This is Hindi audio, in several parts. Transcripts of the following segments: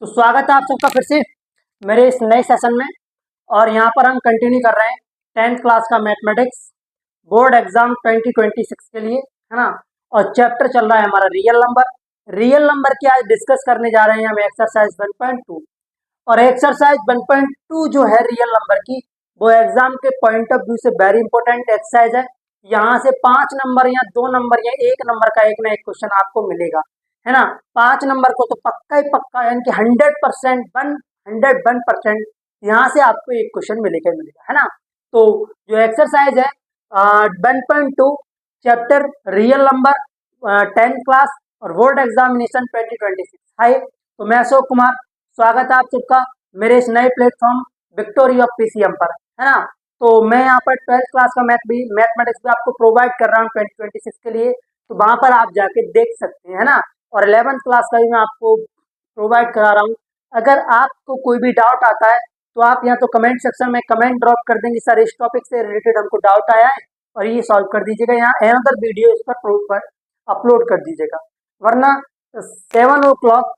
तो स्वागत है आप सबका फिर से मेरे इस नए सेशन में। और यहाँ पर हम कंटिन्यू कर रहे हैं 10th क्लास का मैथमेटिक्स बोर्ड एग्जाम 2026 के लिए, है ना। और चैप्टर चल रहा है हमारा रियल नंबर की आज डिस्कस करने जा रहे हैं हम एक्सरसाइज 1.2। और एक्सरसाइज 1.2 जो है रियल नंबर की, वो एग्जाम के पॉइंट ऑफ व्यू से वेरी इंपॉर्टेंट एक्सरसाइज है। यहाँ से 5 नंबर या 2 नंबर या 1 नंबर का एक ना एक क्वेश्चन आपको मिलेगा, है ना। 5 नंबर को तो पक्का ही पक्का, यानी कि 100% 101% यहाँ से आपको एक क्वेश्चन मिलेगा, है ना। तो जो एक्सरसाइज है 1.2 chapter real number 10th class और बोर्ड एग्जामिनेशन 2026। हाय, तो मैं अशोक कुमार, स्वागत है आप सबका मेरे इस नए प्लेटफॉर्म विक्टोरी ऑफ पीसीएम पर, है ना। तो मैं यहाँ पर 12th क्लास का मैथमेटिक्स भी आपको प्रोवाइड कर रहा हूँ 2026 के लिए, तो वहाँ पर आप जाके देख सकते हैं, है ना। और 11th क्लास का भी मैं आपको प्रोवाइड करा रहा हूँ। अगर आपको कोई भी डाउट आता है तो आप यहाँ तो कमेंट सेक्शन में कमेंट ड्रॉप कर देंगे, सर इस टॉपिक से रिलेटेड हमको डाउट आया है और ये सॉल्व कर दीजिएगा। यहाँ अनदर वीडियो इस पर अपलोड कर दीजिएगा। वरना 7 o'clock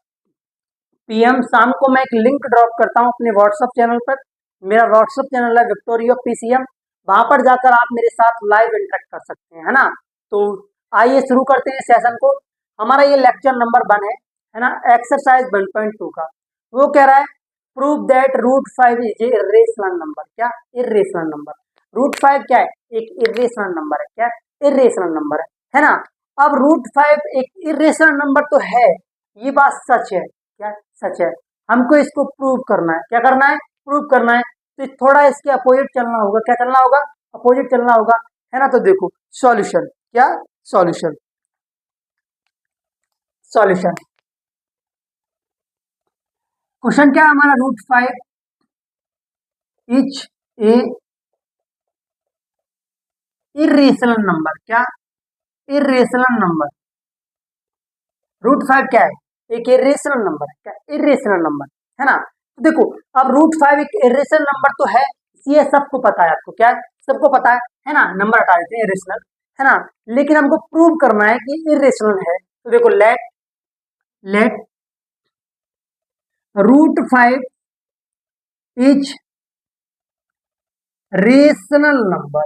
PM शाम को मैं एक लिंक ड्रॉप करता हूँ अपने व्हाट्सएप चैनल पर। मेरा व्हाट्सएप चैनल है विक्टोरी ऑफ पीसीएम, वहाँ पर जाकर आप मेरे साथ लाइव इंटरेक्ट कर सकते हैं, है ना। तो आइए शुरू करते हैं सेशन को। हमारा ये लेक्चर नंबर 1 है ना, एक्सरसाइज 1.2 का। वो कह रहा है prove that √5 is A irrational number. क्या इर्रेशनल नंबर? √5 क्या है? एक इर्रेशनल नंबर है। क्या इर्रेशनल नंबर है ना। अब √5 एक इर्रेशनल नंबर तो है, ये बात सच है। क्या सच है? हमको इसको प्रूव करना है। क्या करना है? प्रूव करना है। तो थोड़ा इसके अपोजिट चलना होगा। क्या चलना होगा? अपोजिट चलना होगा, है ना। तो देखो सॉल्यूशन, क्या सॉल्यूशन, सॉल्यूशन क्वेश्चन क्या है हमारा, √5 इज ए इर्रेशनल नंबर। क्या इर्रेशनल नंबर? √5 क्या है? एक इर्रेशनल नंबर है। क्या इर्रेशनल नंबर, है ना। तो देखो अब √5 एक इर्रेशनल नंबर तो है, ये सबको पता है। आपको क्या है? सबको पता है ना। नंबर हटा देते हैं इर्रेशनल, है ना। लेकिन हमको प्रूव करना है कि इर्रेशनल है। तो देखो let √5 is rational number.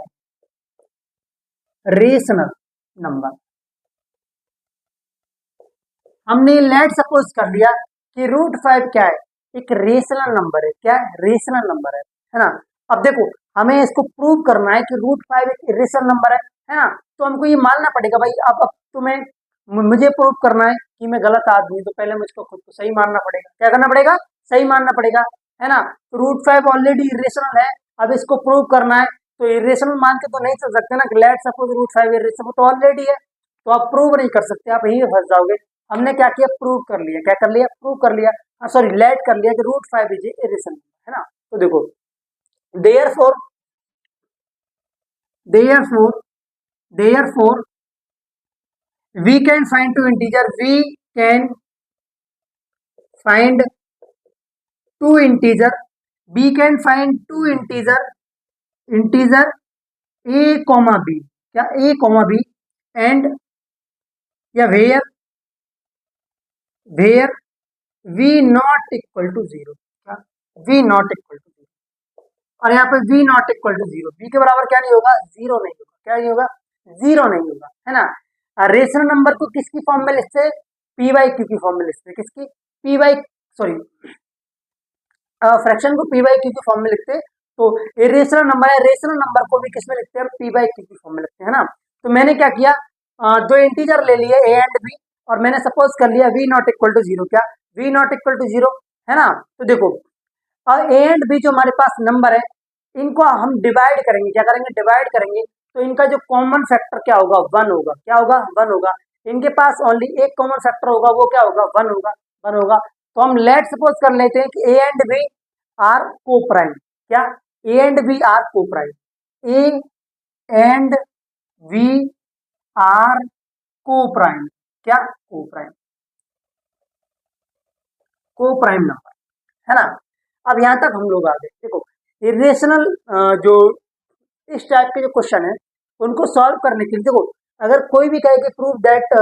Rational number हमने लेट सपोज कर लिया कि √5 क्या है? एक रेशनल नंबर है। क्या है? रेशनल नंबर है ना। अब देखो हमें इसको प्रूव करना है कि √5 एक इरेशनल नंबर है ना। तो हमको ये मानना पड़ेगा भाई। अब तुम्हें मुझे प्रूव करना है कि मैं गलत आदमी, तो पहले मुझको खुद को सही मानना पड़ेगा। क्या करना पड़ेगा? सही मानना पड़ेगा, है ना। तो √5 ऑलरेडी इरेशनल है, अब इसको प्रूव करना है तो इरेशनल मान के तो नहीं चल सकते ना। लेट सपोज √5 इरेशनल तो ऑलरेडी है, तो आप प्रूव नहीं कर सकते, आप यही फंस जाओगे। हमने क्या किया? प्रूव कर लिया। क्या कर लिया? प्रूव कर लिया, सॉरी लेट कर लिया कि √5 इज इरेशनल, है ना। तो देखो therefore therefore we can find two integer, we can find two integer, we can find two integer a comma b। क्या a comma b and या where v not equal to 0। क्या v not equal to 0? और यहाँ पे v not equal to 0, v के बराबर क्या नहीं होगा? 0 नहीं होगा। क्या नहीं होगा? 0 नहीं होगा, है ना। रेशनल नंबर को किसकी फॉर्म में लिखते हैं? p बाई क्यू की फॉर्म में लिखते हैं। किसकी? p बाई सॉरी फ्रैक्शन को p बाई क्यू की फॉर्म में लिखते हैं। तो ये रेशनल नंबर है, रेशनल नंबर को भी किसमें लिखते हैं? p बाई क्यू की फॉर्म में लिखते हैं, है ना। तो मैंने क्या किया, दो इंटीजर ले लिए a एंड b और मैंने सपोज कर लिया v नॉट इक्वल टू 0। क्या v नॉट इक्वल टू 0, है ना। तो देखो और ए एंड बी जो हमारे पास नंबर है, इनको हम डिवाइड करेंगे। क्या करेंगे? डिवाइड करेंगे। तो इनका जो कॉमन फैक्टर क्या होगा? 1 होगा। क्या होगा? 1 होगा। इनके पास ओनली एक कॉमन फैक्टर होगा, वो क्या होगा? 1 होगा। 1 होगा। तो हम लेट सपोज कर लेते हैं कि A and B are coprime. क्या A and B are coprime? A and B are coprime. क्या को प्राइम? को प्राइम नंबर, है ना। अब यहां तक हम लोग आ गए। देखो इरेशनल जो इस टाइप के जो क्वेश्चन है उनको सॉल्व करने के लिए, देखो अगर कोई भी कहे कि प्रूव दैट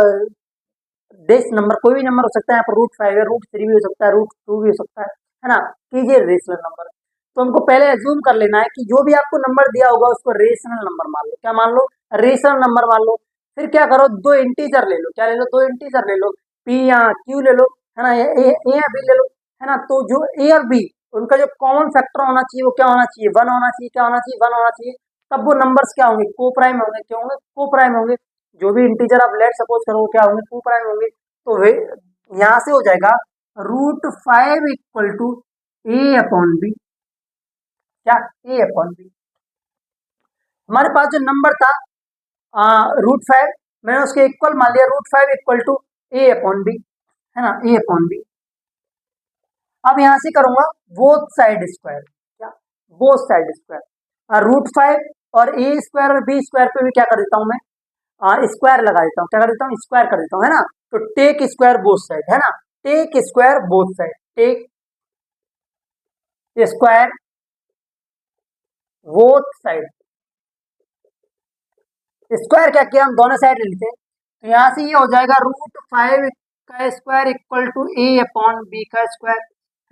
दिस नंबर कोई भी नंबर हो सकता है, यहाँ पर √5 है, √3 भी हो सकता है, √2 भी हो सकता है ना। कीजिए रेशनल नंबर। तो हमको पहले एज्यूम कर लेना है कि जो भी आपको नंबर दिया होगा उसको रेशनल नंबर मान लो। क्या मान लो? रेशनल नंबर मान लो। फिर क्या करो, दो इंटीजर ले लो। क्या ले लो? दो इंटीजर ले लो। पी या क्यू ले लो, है ना, ए या बी ले लो, है ना। तो जो ए और बी, उनका जो कॉमन फैक्टर होना चाहिए वो क्या होना चाहिए? 1 होना चाहिए। क्या होना चाहिए? 1 होना चाहिए। तब वो नंबर्स क्या होंगे? को प्राइम होंगे। क्या होंगे? को प्राइम होंगे। जो भी इंटीजर आप लेट सपोज करो क्या होंगे? को प्राइम होंगे। तो वे यहाँ से हो जाएगा √5 equal to A upon B. क्या? A upon B. हमारे पास जो नंबर था √5, मैंने उसके इक्वल मान लिया, √5 equal to A upon B, है ना, ए अपॉन बी। अब यहां से करूंगा बोथ साइड स्क्वायर। क्या? Both side square. √5 और ए स्क्वायर और बी स्क्वायर पे भी क्या कर देता हूं मैं? स्क्वायर लगा देता हूँ। क्या कर देता हूँ? स्क्वायर कर देता हूँ, है ना। तो टेक स्क्वायर बोथ साइड, है ना, take square both side, take square both side. Square क्या किया, हम दोनों साइड ले लेते हैं। तो यहाँ से ये हो जाएगा √5 का square equal to A upon B का स्क्वायर,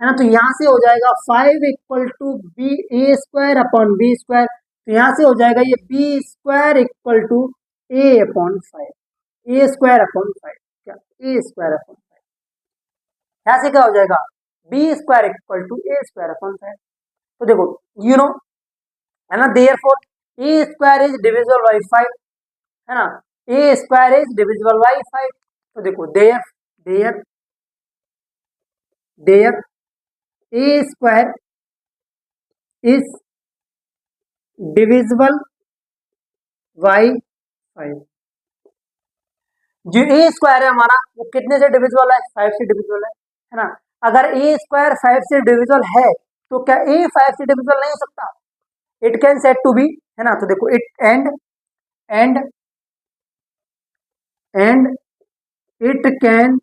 है ना। तो यहाँ से हो जाएगा 5 equal to B A square upon B square. तो यहाँ से हो जाएगा ये B square equal to A upon 5, A square upon 5। क्या? A square upon 5। यहाँ से क्या हो जाएगा? B square equal to A square upon 5। तो देखो, यू नो, है ना, there four A square is divisible by 5, है ना, A square is divisible by 5। तो देखो, there there there A square is divisible by 5। जो ए स्क्वायर है हमारा वो कितने से डिविजिबल है? 5 से डिविजिबल है ना। अगर ए स्क्वायर 5 से डिविजिबल है तो क्या ए 5 से डिविजिबल नहीं हो सकता? It can set to be, है ना। तो देखो, it and and it can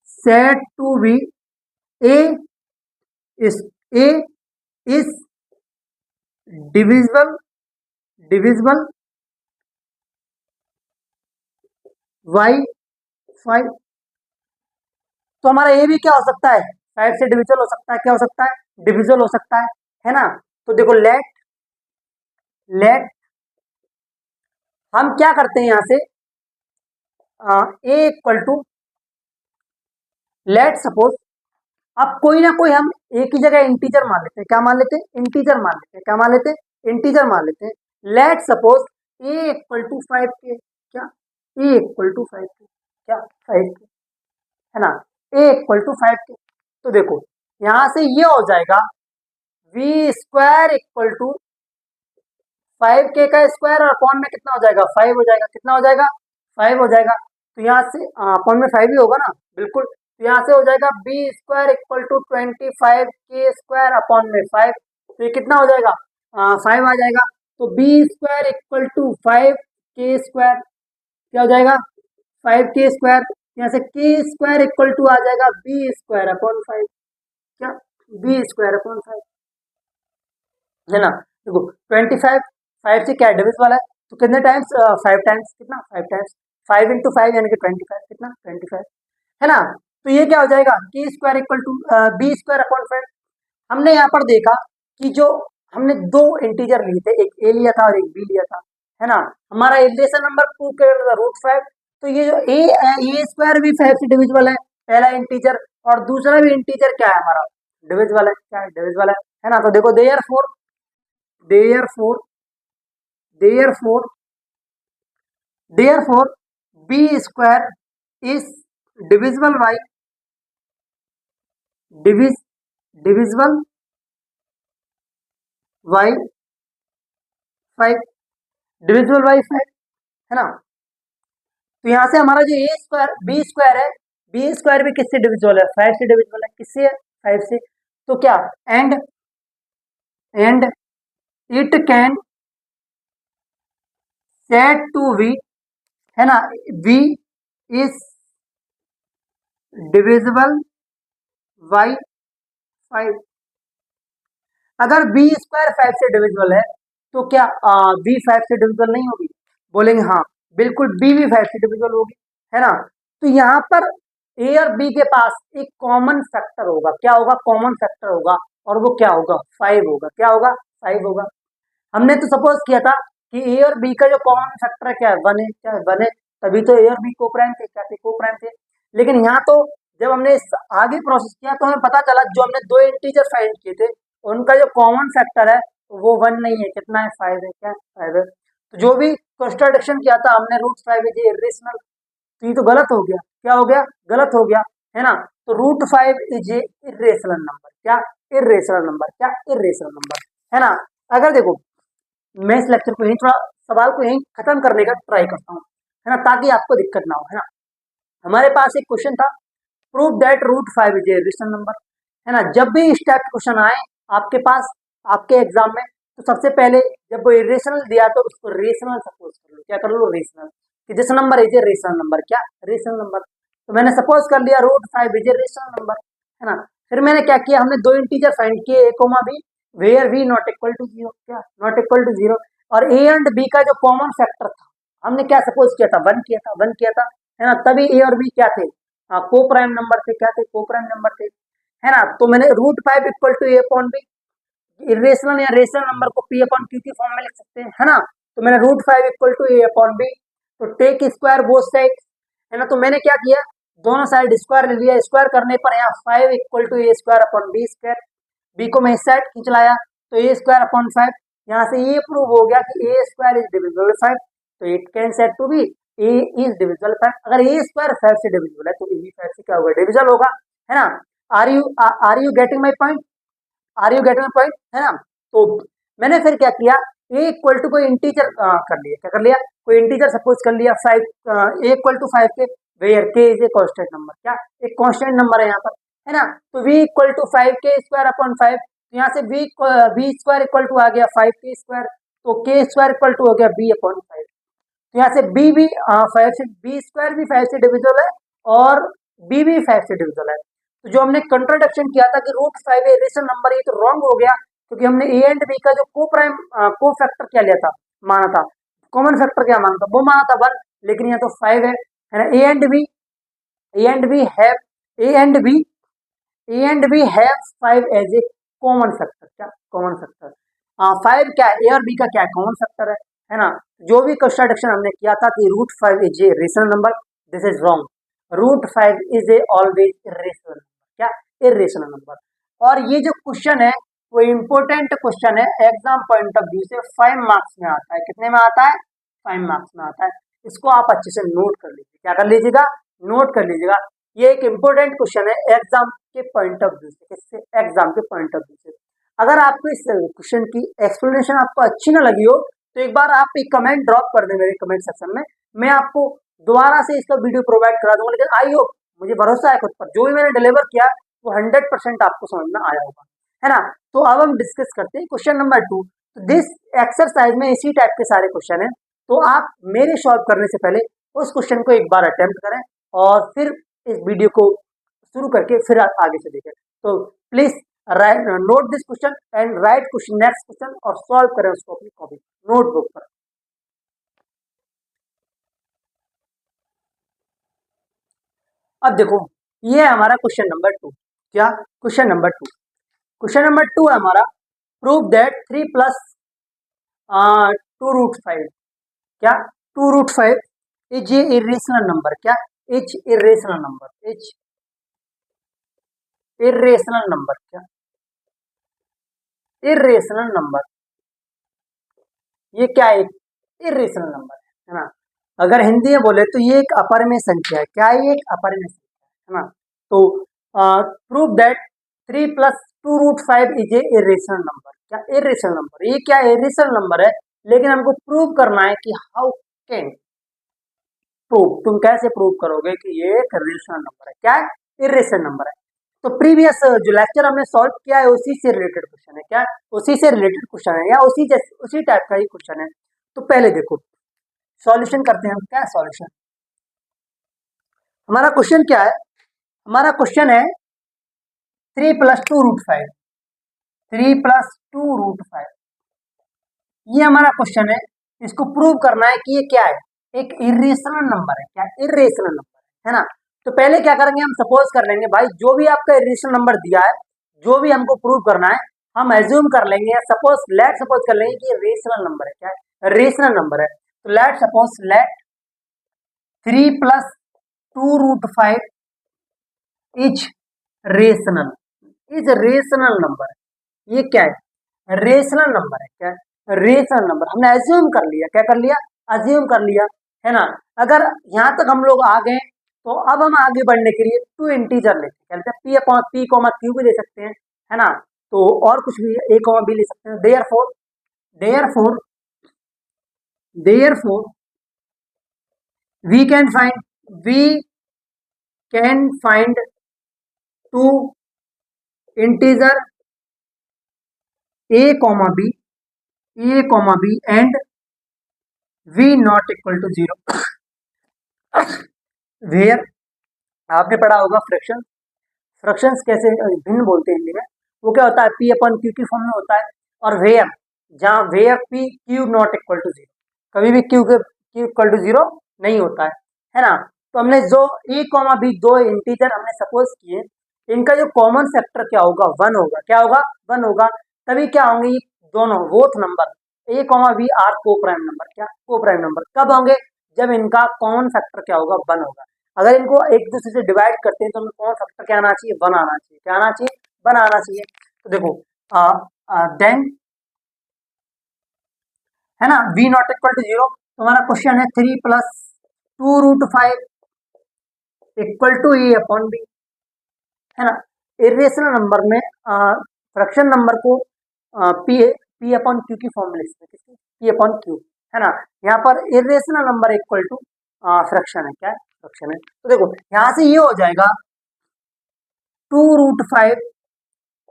set to B a is a is divisible by 5। तो हमारा ए भी क्या हो सकता है? 5 से डिविजिबल हो सकता है। क्या हो सकता है? डिविजिबल हो सकता है ना। तो देखो, लेट हम क्या करते हैं यहां से, ए इक्वल टू, लेट सपोज, अब कोई ना कोई हम एक ही जगह इंटीजर मान लेते हैं। क्या मान लेते हैं? इंटीजर मान लेते हैं। क्या मान लेते हैं? इंटीजर मान लेते हैं। Let suppose A equal to 5 K. क्या? ए इक्वल टू 5 के। क्या? 5 के, है ना, ए इक्वल टू 5 के। तो देखो, यहां से ये हो जाएगा वी स्क्वायर इक्वल टू 5 के का स्क्वायर, और अपॉन में कितना हो जाएगा? 5 हो जाएगा। कितना हो जाएगा? 5 हो जाएगा। तो यहाँ से अपॉन में 5 ही होगा ना, बिल्कुल। तो यहाँ से हो जाएगा बी स्क्वायर इक्वल टू 25 के स्क्वायर अपॉन में 5। तो ये कितना हो जाएगा? 5 आ जाएगा। तो बी स्क्वायर इक्वल टू 5 के स्क्वायर, क्या हो जाएगा? 5 के स्क्वायर। यहाँ से के स्क्वायर इक्वल टू आ जाएगा बी स्क्वायर अपॉन 5। क्या? बी स्क्वायर अपॉन 5, है ना। देखो, 25 5 से क्या डिविजिबल है, तो कितने टाइम्स? 5 टाइम्स। कितना? 5 टाइम्स। 5 इंटू 5 यानी कि 25। कितना? 25, है ना। तो ये क्या हो जाएगा? K square equal to B square upon 5। हमने यहाँ पर देखा कि जो हमने दो इंटीजर लिए थे, एक ए लिया था और एक बी लिया था, है ना। हमारा रिलेशन नंबर प्रूव कर √5। तो ये जो ए स्क्वायर भी 5 से डिविजिबल है, पहला इंटीजर, और दूसरा भी इंटीजर क्या है हमारा? डिविजिबल है। क्या है? डिविजिबल है ना। तो देखो, therefore therefore therefore B square is divisible by divis divisible by 5, divisible by 5, है ना। तो यहां से हमारा जो ए स्क्वायर बी स्क्वायर है, बी स्क्वायर भी किससे डिविजिबल है? 5 से डिविजिबल है। किससे है? 5 से। तो क्या? And and it can set to be, है ना, बी इज डिविजिबल बाई 5। अगर बी स्क्वायर 5 से डिविजिबल है तो क्या बी 5 से डिविजिबल नहीं होगी? बोलेंगे हाँ, बिल्कुल बी भी 5 से डिविजिबल होगी, है ना। तो यहाँ पर ए और बी के पास एक कॉमन फैक्टर होगा, क्या होगा, कॉमन फैक्टर होगा, और वो क्या होगा, 5 होगा, क्या होगा, 5 होगा। हमने तो सपोज किया था कि ए और बी का जो कॉमन फैक्टर है क्या है, 1 है, क्या है, 1 है, तभी तो ए और बी को प्राइम थे, क्या थे, को प्राइम थे। लेकिन यहाँ तो जब हमने आगे प्रोसेस किया तो हमें पता चला जो हमने दो इंटीजर फाइंड किए थे उनका जो कॉमन फैक्टर है वो 1 नहीं है, कितना है, 5 है, क्या 5 है। तो जो भी कंस्ट्रडिक्शन किया था हमने √5 इज इरेशनल, तो ये तो गलत हो गया, क्या हो गया, गलत हो गया, है ना। तो √5 इज ए इरेशनल नंबर, क्या, इरेशनल नंबर, क्या, इरेशनल नंबर, है ना। अगर देखो मैं इस लेक्चर को यहीं थोड़ा सवाल को यहीं खत्म करने का ट्राई करता हूँ, है ना, ताकि आपको दिक्कत ना हो, है ना। हमारे पास एक क्वेश्चन था, prove that √5 is a rational number, है ना। जब भी इस टाइप क्वेश्चन आए आपके पास आपके एग्जाम में, तो सबसे पहले जब वो इरेशनल दिया तो उसको रेशनल सपोज कर लो, क्या कर लो, रेशनल, कि this number is a rational number, क्या, रेशनल नंबर। तो मैंने सपोज कर लिया √5 इज ए रेशनल नंबर, है ना। फिर मैंने क्या किया, हमने दो इंटीजर फाइंड किए, a comma B, where v not equal to 0, क्या, नॉट इक्वल टू 0, और a एंड b का जो कॉमन फैक्टर था हमने क्या सपोज किया था, 1 किया था, 1 किया था, है ना। तभी a और b क्या थे, को प्राइम नंबर थे, क्या थे, को प्राइम नंबर थे, है ना। तो मैंने √5 equal to a upon b, irrational या रेशनल नंबर को p अपॉन q की फॉर्म में लिख सकते हैं, है ना। तो मैंने √5 equal to a upon b, तो टेक स्क्वायर बोथ साइड, है ना। तो मैंने क्या किया, दोनों साइड स्क्वायर ले लिया, स्क्वायर करने पर यहाँ 5 equal to a square upon b square, b को मैं इस साइड खींच लाया तो a स्क्वायर अपॉन 5, यहाँ से ये प्रूव हो गया कि a स्क्वायर इज डिविजिबल 5, तो it can said to be a is divisible 5। अगर a स्क्वायर 5 से डिविजिबल है तो a भी 5 से क्या होगा, डिविजिबल होगा, है ना। Are you getting my point, are you getting my point, है ना। तो मैंने फिर क्या किया, a इक्वल टू कोई इंटीजर कर लिया, क्या कर लिया, कोई इंटीजर सपोज कर लिया 5, a equal to 5 K, where k is a constant number, क्या, एक कांस्टेंट नंबर है यहाँ पर, है ना। तो v इक्वल टू 5 के स्क्वायर अपॉन 5, यहाँ से v स्क्वायर इक्वल टू आ गया 5 के स्क्वायर, तो k स्क्वायर इक्वल टू हो गया b अपॉन 5, तो यहाँ से b भी 5 से, b स्क्वायर भी 5 से डिविजिबल है और b भी 5 से डिविजिबल है। तो जो हमने कंट्रोडक्शन किया था कि √5 रेशनल नंबर, ये तो रॉन्ग हो गया, क्योंकि हमने ए एंड बी का जो को प्राइम को फैक्टर क्या लिया था, माना था, कॉमन फैक्टर क्या माना था, वो माना था 1, लेकिन यहाँ तो 5 है ना। A and B, A and B have, A and B, A and B have 5 as a common factor, क्या, कॉमन फैक्टर, 5 क्या है, ए और बी का क्या है, कॉमन फैक्टर है ना। जो भी कंस्ट्रक्शन हमने किया था कि √5 is a rational number, this is wrong, √5 is a always irrational, क्या, इरेशनल नंबर। और ये जो क्वेश्चन है वो इम्पोर्टेंट क्वेश्चन है, एग्जाम पॉइंट ऑफ व्यू से 5 मार्क्स में आता है, कितने में आता है, 5 मार्क्स में आता है। इसको आप अच्छे से नोट कर लीजिए, क्या कर लीजिएगा, नोट कर लीजिएगा। ये एक इम्पोर्टेंट क्वेश्चन है एग्जाम के पॉइंट ऑफ व्यू से, किससे, एग्जाम के पॉइंट ऑफ व्यू से। अगर आपको इस क्वेश्चन की एक्सप्लेनेशन आपको अच्छी ना लगी हो तो एक बार आप एक कमेंट ड्रॉप कर दें मेरे कमेंट सेक्शन में, मैं आपको दोबारा से इसका वीडियो प्रोवाइड करा दूंगा। लेकिन आई होप, मुझे भरोसा है खुद पर, जो भी मैंने डिलीवर किया वो 100% आपको समझ में आया होगा, है ना। तो अब हम डिस्कस करते हैं क्वेश्चन नंबर 2। तो दिस एक्सरसाइज में इसी टाइप के सारे क्वेश्चन हैं, तो आप मेरे सॉल्व करने से पहले उस क्वेश्चन को एक बार अटेम्प्ट करें और फिर इस वीडियो को शुरू करके फिर आगे से देखें। तो please note this question and right question, next question, और सॉल्व करें उसको अपनी कॉपी नोटबुक पर। अब देखो, ये है हमारा क्वेश्चन नंबर 2, क्या, क्वेश्चन नंबर 2, क्वेश्चन नंबर 2 है हमारा, प्रूव दैट 3 प्लस 2√5, क्या, 2√5 इज ए इरेशनल नंबर, क्या, is irrational number, is irrational number, क्या, इरेशनल नंबर, ये क्या है, इरेशनल नंबर है ना। अगर हिंदी में बोले तो ये एक अपरिमेय संख्या है, क्या है, ये एक अपरिमेय संख्या है ना। तो prove that 3 plus 2√5 is a irrational number, क्या, इरेशनल नंबर, ये क्या इरेशनल नंबर है, लेकिन हमको प्रूव करना है कि हाउ कैन प्रूव, तुम कैसे प्रूव करोगे कि ये एक रेशनल नंबर है, क्या है, इरेशनल नंबर है। तो प्रीवियस जो लेक्चर हमने सॉल्व किया है उसी से रिलेटेड क्वेश्चन है, क्या, उसी से रिलेटेड क्वेश्चन है, या उसी टाइप का ही क्वेश्चन है। तो पहले देखो सॉल्यूशन करते हैं हम, क्या सॉल्यूशन, हमारा क्वेश्चन क्या है, हमारा क्वेश्चन है 3 प्लस 2√5, 3 प्लस 2√5, ये हमारा क्वेश्चन है। इसको प्रूव करना है कि ये क्या है, एक इरेशनल नंबर है। क्या? इरेशनल नंबर है ना। तो पहले क्या करेंगे, हम सपोज कर लेंगे भाई, जो भी आपका इरेशनल नंबर दिया है, जो भी हमको प्रूव करना है, हम एज्यूम कर लेंगे, सपोज लेट सपोज कर लेंगे कि रेशनल नंबर है। क्या है? रेशनल नंबर है। तो let suppose let 3 plus 2√5 is rational, is rational number. ये क्या है? रेशनल नंबर है। क्या है? रेशनल नंबर हमने एज्यूम कर लिया। क्या कर लिया? अज्यूम कर लिया, है ना। अगर यहाँ तक हम लोग आ गए, तो अब हम आगे बढ़ने के लिए टू इंटीजर लेते हैं। क्या लेते हैं? P upon P comma Q भी ले सकते हैं, है ना। तो और कुछ भी ए कॉमा बी ले सकते हैं। Therefore therefore we can find we can find two integer A comma B and v not equal to 0 where, आपने पढ़ा होगा फ्रैक्शन, फ्रैक्शंस कैसे भिन्न बोलते हैं हिंदी में। वो क्या होता है? पी अपन क्यू की फॉर्म में होता है। और वेयर, जहाँ where P Q not equal to 0, कभी भी क्यू इक्वल टू 0 नहीं होता है ना। तो हमने जो ए कॉमा बी दो इंटीजर हमने सपोज किए, इनका जो कॉमन फैक्टर क्या होगा? 1 होगा। क्या होगा? 1 होगा। तभी क्या होंगे ये दोनों both number A comma B are coprime number. क्या? को प्राइम नंबर कब होंगे? जब इनका कॉमन फैक्टर क्या होगा? 1 होगा। अगर इनको एक दूसरे से डिवाइड करते हैं तो उनका कॉमन फैक्टर क्या आना चाहिए? 1 आना चाहिए। क्या आना चाहिए? 1 आना चाहिए। तो देखो देन, है ना, v नॉट इक्वल टू 0। तो हमारा क्वेश्चन है 3 plus 2√5 equal to A upon B, है ना। इरेशनल नंबर में फ्रैक्शन नंबर को पी पी अपॉन क्यू की फॉर्म में लिख सकते हैं। पी अपॉन क्यू, है ना। यहाँ पर irrational number equal to fraction है। क्या है? फ्रैक्शन है। तो देखो यहाँ से ये हो जाएगा 2√5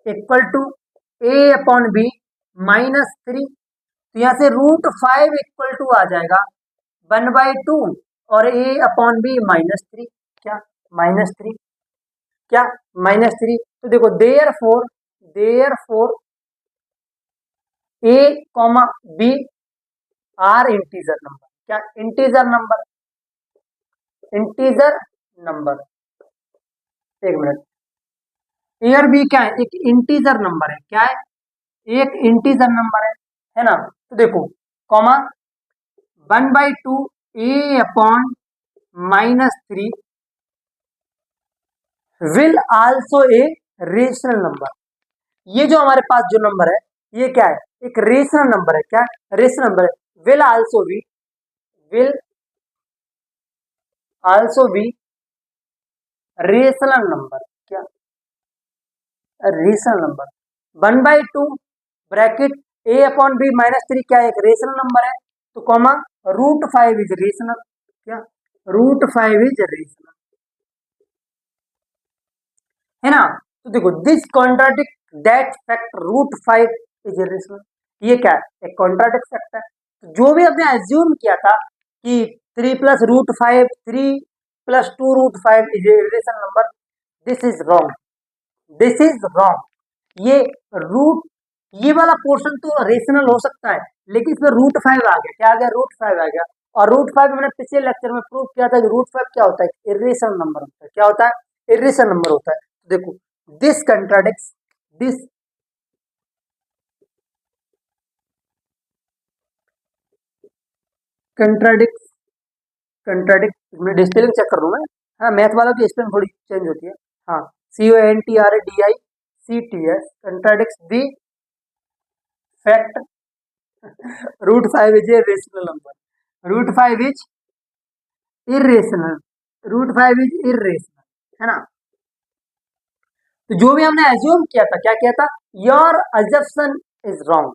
equal to A upon B -3। तो यहाँ से √5 इक्वल टू आ जाएगा 1/2 और ए अपॉन बी -3। क्या? -3। क्या? -3। तो देखो therefore A comma B are integer number. क्या? Integer number. एक मिनट, एयर बी क्या है? एक इंटीजर नंबर है। क्या है? एक इंटीजर नंबर है ना। तो देखो comma 1/2 A upon -3 will also a rational number. ये जो हमारे पास जो नंबर है, ये क्या है? एक रेशनल नंबर है। क्या? रेशनल नंबर है। Will also be rational number. क्या? Rational number. 1/2 bracket A upon B -3 क्या है? एक रेशनल नंबर है। तो कॉमा √5 इज रेशनल। क्या? √5 इज रेशनल, है ना। तो देखो this contradict that fact √5 is rational. ये क्या है? एक कॉन्ट्राडिक्ट फैक्ट है। तो जो भी हमने एज्यूम किया था कि 3 plus √5 3 plus 2√5 is rational number, this is wrong, this is wrong. ये वाला पोर्शन तो रेशनल हो सकता है, लेकिन इसमें √5 आ गया। क्या आ गया? √5 आ गया। और √5 मैंने पिछले लेक्चर में प्रूव किया था कि √5 क्या होता है? इरेशनल नंबर होता है। क्या होता है? इरेशनल नंबर होता है। तो देखो दिस कंट्राडिक्स दिस कंट्राडिक्स कंट्राडिक्ट मैं डिस्पेलिंग चेक कर लूँ मैं। हाँ, मैथ वालों की स्पेलिंग थोड़ी चेंज होती है। हाँ, CONTRADICTS contradicts the fact √5 is a rational number. √5 is irrational, √5 is irrational, है ना। तो जो भी हमने एज्यूम किया था, क्या किया था? Your assumption is wrong,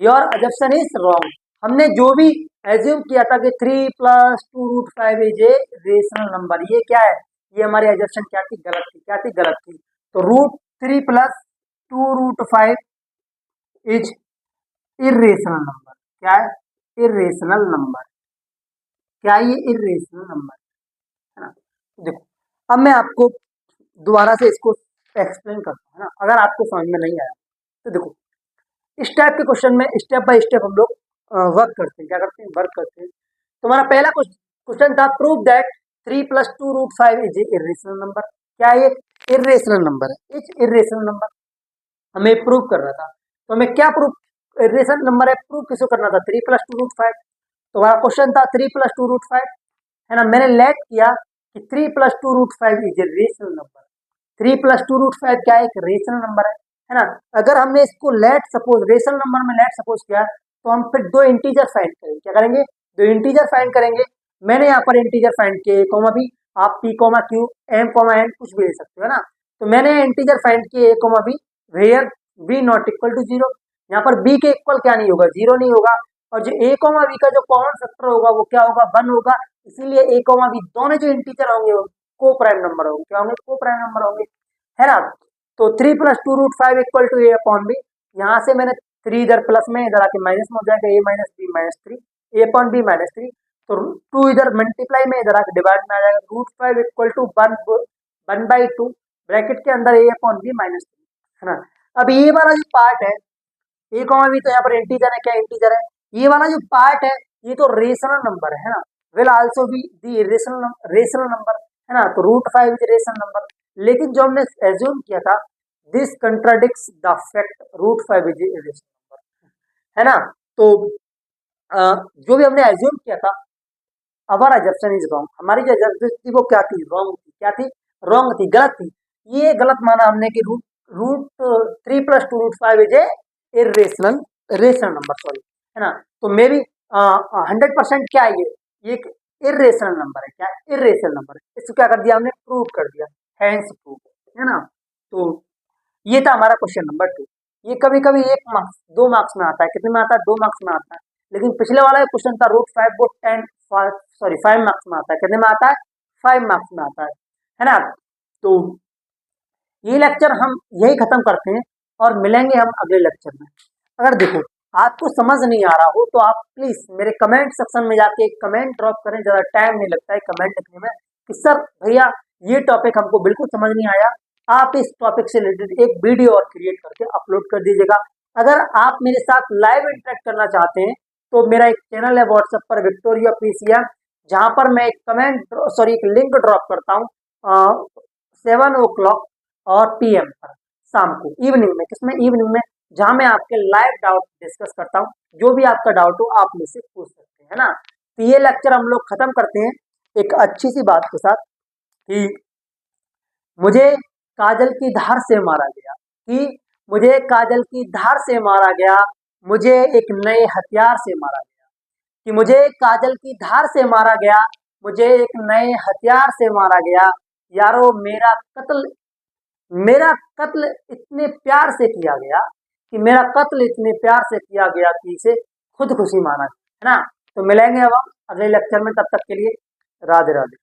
your assumption is wrong. हमने जो भी एज्यूम किया था कि 3 plus 2√5 is a rational number, ये क्या है? ये हमारी एजप्शन क्या थी? गलत थी। क्या थी? गलत थी। तो √3 प्लस 2√5 इज इरेशनल नंबर। क्या है? Irrational number. क्या ये इरेशनल नंबर, है ना। देखो अब मैं आपको दोबारा से इसको एक्सप्लेन करता हूँ, है ना। अगर आपको समझ में नहीं आया तो देखो इस टाइप के क्वेश्चन में स्टेप बाय स्टेप हम लोग वर्क करते हैं। क्या करते हैं? वर्क करते हैं। तुम्हारा पहला क्वेश्चन था prove that 3 + 2√5 is irrational number. क्या ये इरेशनल नंबर है? इज इरेशनल नंबर हमें प्रूव करना था। तो हमें क्या प्रूव इरेशनल नंबर है, प्रूव किसको करना था? 3 + 2√5। तो हमारा क्वेश्चन था 3 + 2√5, है ना। मैंने लेट किया कि 3 + 2√5 इज ए रेशनल नंबर। 3 + 2√5 क्या है? एक रेशनल नंबर है ना। अगर हमने इसको लेट सपोज रेशनल नंबर में लेट सपोज किया तो हम फिर दो इंटीजर फाइंड करेंगे। क्या करेंगे? दो इंटीजर फाइंड करेंगे। मैंने यहाँ पर इंटीजर फाइंड किए कोमा बी, आप P comma Q M comma N कुछ भी ले सकते हो, है ना। तो मैंने इंटीजर फाइंड किए comma B where B not equal to zero. यहाँ पर बी के इक्वल क्या नहीं होगा? जीरो नहीं होगा। और जो ए कोमा बी का जो कॉमन फैक्टर होगा वो क्या होगा? 1 होगा। इसीलिए ए कोमा बी दोनों जो इंटीजर होंगे वो को प्राइम नंबर होंगे। क्या होंगे? को प्राइम नंबर होंगे, है ना। तो 3 + 2√5 equal to A upon B. यहाँ से मैंने 3 इधर प्लस में, इधर आके माइनस में हो जाएगा, ए माइनस बी माइनस 3, ए अपॉन बी माइनस 3। तो 2 इधर मल्टीप्लाई में, इधर आके डिवाइड में आ जाएगा। √5 इक्वल टू 1/2 ब्रैकेट के अंदर ए अपॉन बी माइनस 3, है ना। अब ये वाला जो पार्ट है ए कॉमा बी, तो यहाँ पर इंटीजर है। क्या इंटीजर है? ये वाला जो पार्ट है ये तो रेशनल नंबर है ना। Will also be the rational number, है ना। तो √5 इज रेशनल नंबर। लेकिन जो हमने एज्यूम किया था this contradicts the fact √5 is rational number, है ना। तो जो भी हमने एज्यूम किया था अवर अजप्शन इज रॉन्ग। हमारी जो अजप्शन थी वो क्या थी? रॉन्ग थी। क्या थी? रॉन्ग थी, गलत थी। ये गलत माना हमने कि root 3 + 2√5 is a irrational rational number, sorry, है ना। तो मे बी 100% क्या है ये एक इरेशनल नंबर है। क्या? इरेशनल नंबर है। इसको क्या कर दिया हमने? प्रूव कर दिया, हैंस प्रूव, है ना। तो ये था हमारा क्वेश्चन नंबर 2। ये कभी कभी 1 मार्क्स 2 मार्क्स में आता है। कितने में आता है? 2 मार्क्स में आता है। लेकिन पिछले वाला क्वेश्चन था √5 वो 5 मार्क्स में आता है। कितने में आता है? 5 मार्क्स में आता है ना। तो ये लेक्चर हम यही खत्म करते हैं और मिलेंगे हम अगले लेक्चर में। अगर देखो आपको समझ नहीं आ रहा हो तो आप प्लीज मेरे कमेंट सेक्शन में जाके एक कमेंट ड्रॉप करें। ज्यादा टाइम नहीं लगता है कमेंट लिखने में कि सर भैया ये टॉपिक हमको बिल्कुल समझ नहीं आया, आप इस टॉपिक से रिलेटेड एक वीडियो और क्रिएट करके अपलोड कर दीजिएगा। अगर आप मेरे साथ लाइव इंटरेक्ट करना चाहते हैं तो मेरा एक चैनल है व्हाट्सएप पर विक्टोरिया पीसीएम, जहां पर मैं एक लिंक ड्रॉप करता हूँ 7 o'clock और PM पर, शाम को, इवनिंग में। किसमें? इवनिंग में, जहां मैं आपके लाइव डाउट डिस्कस करता हूँ। जो भी आपका डाउट हो आप मुझसे पूछ सकते हैं, है ना। तो ये लेक्चर हम लोग खत्म करते हैं एक अच्छी सी बात के साथ कि मुझे काजल की धार से मारा गया, कि मुझे काजल की धार से मारा गया, मुझे एक नए हथियार से मारा गया, कि मुझे काजल की धार से मारा गया, मुझे एक नए हथियार से मारा गया। यारो मेरा कत्ल इतने प्यार से किया गया कि मेरा कत्ल इतने प्यार से किया गया कि इसे खुदकुशी माना, है ना। तो मिलेंगे अब हम अगले लेक्चर में, तब तक के लिए राधे राधे।